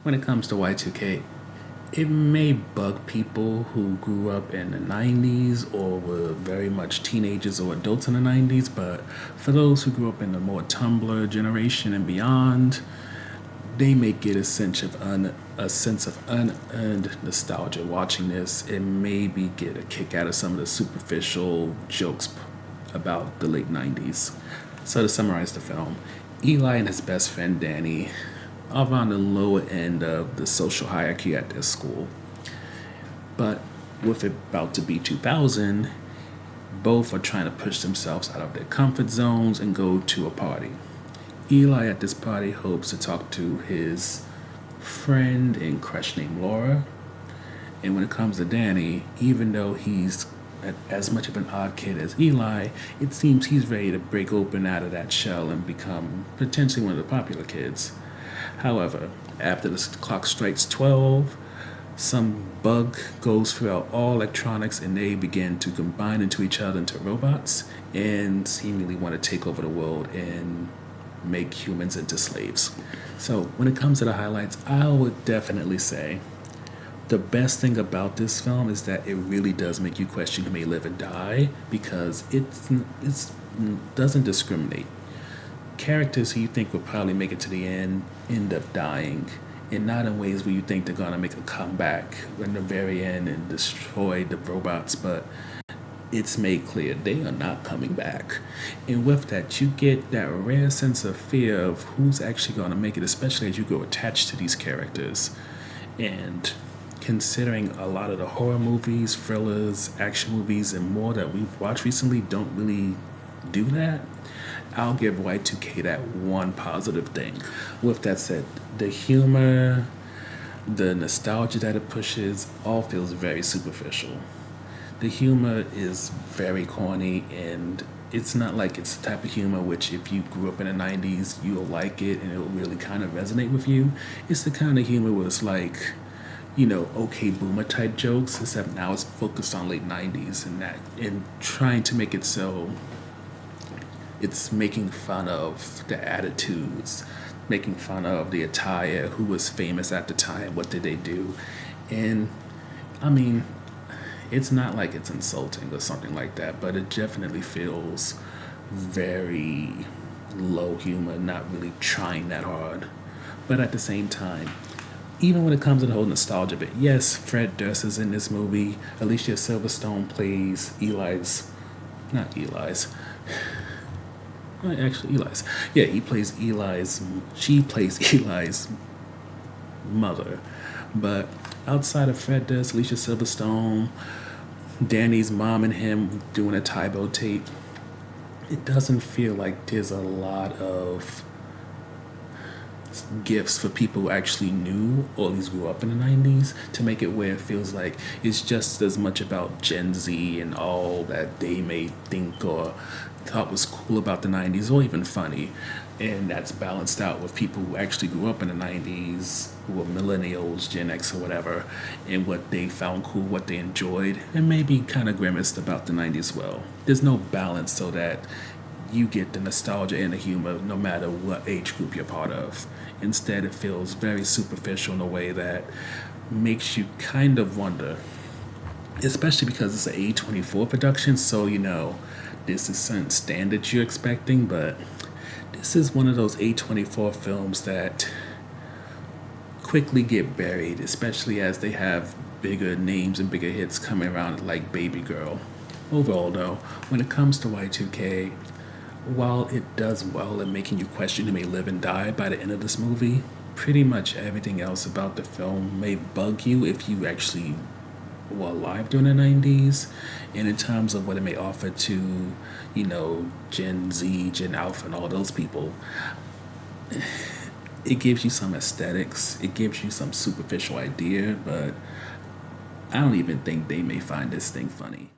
when it comes to Y2K, it may bug people who grew up in the 90s or were very much teenagers or adults in the 90s, but for those who grew up in the more Tumblr generation and beyond, they may get a sense of unearned nostalgia watching this and maybe get a kick out of some of the superficial jokes about the late 90s. So to summarize the film, Eli and his best friend Danny are on the lower end of the social hierarchy at their school. But with it about to be 2000, both are trying to push themselves out of their comfort zones and go to a party. Eli at this party hopes to talk to his friend and crush named Laura. And when it comes to Danny, even though he's as much of an odd kid as Eli, it seems he's ready to break open out of that shell and become potentially one of the popular kids. However, after the clock strikes 12, some bug goes throughout all electronics and they begin to combine into each other into robots and seemingly want to take over the world and make humans into slaves. So when it comes to the highlights, I would definitely say the best thing about this film is that it really does make you question who may live and die because it doesn't discriminate. Characters who you think will probably make it to the end up dying, and not in ways where you think they're gonna make a comeback in the very end and destroy the robots, but it's made clear they are not coming back. And with that, you get that rare sense of fear of who's actually gonna make it, especially as you grow attached to these characters. And considering a lot of the horror movies, thrillers, action movies, and more that we've watched recently don't really do that, I'll give Y2K that one positive thing. With that said, the humor, the nostalgia that it pushes, all feels very superficial. The humor is very corny, and it's not like it's the type of humor which if you grew up in the 90s, you'll like it and it'll really kind of resonate with you. It's the kind of humor where it's like, okay boomer type jokes, except now it's focused on late 90s and trying to make it so it's making fun of the attitudes, making fun of the attire, who was famous at the time, what did they do. And I mean, it's not like it's insulting or something like that, but it definitely feels very low humor, not really trying that hard. But at the same time, even when it comes to the whole nostalgia bit, yes, Fred Durst is in this movie. Alicia Silverstone plays Eli's. Yeah, she plays Eli's mother. But outside of Fred Durst, Alicia Silverstone, Danny's mom and him doing a Tybo tape, it doesn't feel like there's a lot of gifts for people who actually knew or at least grew up in the 90s to make it where it feels like it's just as much about Gen Z and all that they may think or thought was cool about the 90s or even funny, and that's balanced out with people who actually grew up in the 90s, who were millennials, Gen X or whatever, and what they found cool, what they enjoyed, and maybe kind of grimaced about the 90s as well. There's no balance so that you get the nostalgia and the humor no matter what age group you're part of. Instead, it feels very superficial in a way that makes you kind of wonder, especially because it's an A24 production, so this is certain standards you're expecting, but this is one of those A24 films that quickly get buried, especially as they have bigger names and bigger hits coming around like Baby Girl. Overall though, when it comes to Y2K, while it does well in making you question who may live and die by the end of this movie, pretty much everything else about the film may bug you if you actually were alive during the 90s, and in terms of what it may offer to, Gen Z, Gen Alpha, and all those people. It gives you some aesthetics, it gives you some superficial idea, but I don't even think they may find this thing funny.